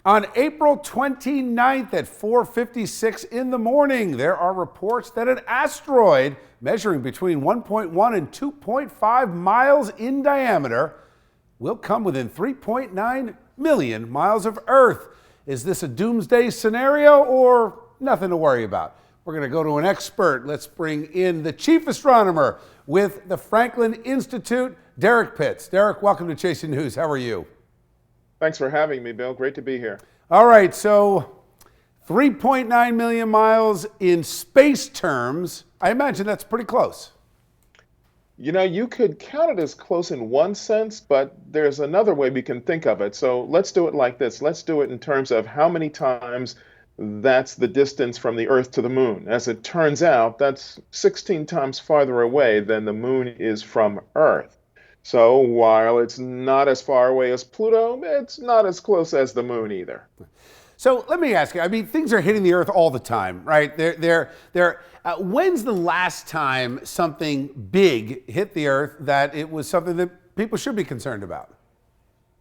On April 29th at 4:56 in the morning, there are reports that an asteroid measuring between 1.1 and 2.5 miles in diameter will come within 3.9 million miles of Earth. Is this a doomsday scenario or nothing to worry about? We're going to go to an expert. Let's bring in the chief astronomer with the Franklin Institute, Derek Pitts. Derek, welcome to Chasing News. How are you? Thanks for having me, Bill. Great to be here. All right, so 3.9 million miles in space terms, I imagine that's pretty close. You know, you could count it as close in one sense, but there's another way we can think of it. So let's do it like this. Let's do it in terms of how many times that's the distance from the Earth to the Moon. As it turns out, that's 16 times farther away than the Moon is from Earth. So while it's not as far away as Pluto, it's not as close as the Moon either. So let me ask you, I mean, things are hitting the Earth all the time, right? When's the last time something big hit the Earth that it was something that people should be concerned about?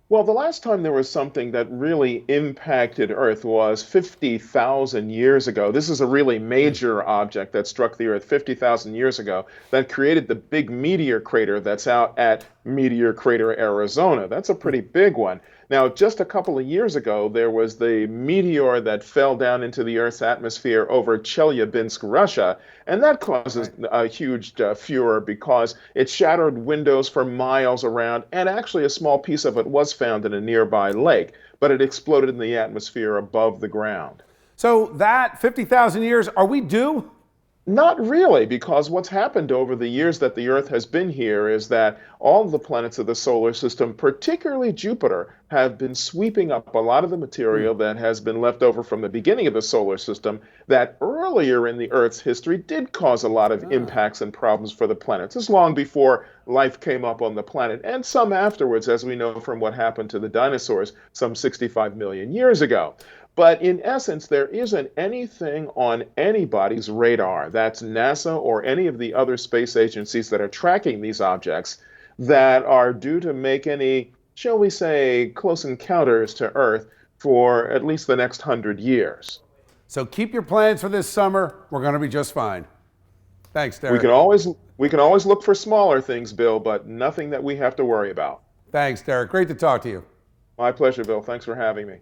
Well, the last time there was something that really impacted Earth was 50,000 years ago. This is a really major object that struck the Earth 50,000 years ago that created the big meteor crater that's out at Meteor Crater, Arizona. That's a pretty big one. Now, just a couple of years ago, there was the meteor that fell down into the Earth's atmosphere over Chelyabinsk, Russia, and that causes a huge furor because it shattered windows for miles around, and actually a small piece of it was found in a nearby lake, but it exploded in the atmosphere above the ground. So that 50,000 years, are we due? Not really, because what's happened over the years that the Earth has been here is that all of the planets of the solar system, particularly Jupiter, have been sweeping up a lot of the material that has been left over from the beginning of the solar system that earlier in the Earth's history did cause a lot of impacts and problems for the planets. This is long before life came up on the planet, and some afterwards, as we know from what happened to the dinosaurs some 65 million years ago. But in essence, there isn't anything on anybody's radar, that's NASA or any of the other space agencies that are tracking these objects, that are due to make any, shall we say, close encounters to Earth for at least the next 100 years. So keep your plans for this summer. We're going to be just fine. Thanks, Derek. We can always look for smaller things, Bill, but nothing that we have to worry about. Thanks, Derek. Great to talk to you. My pleasure, Bill. Thanks for having me.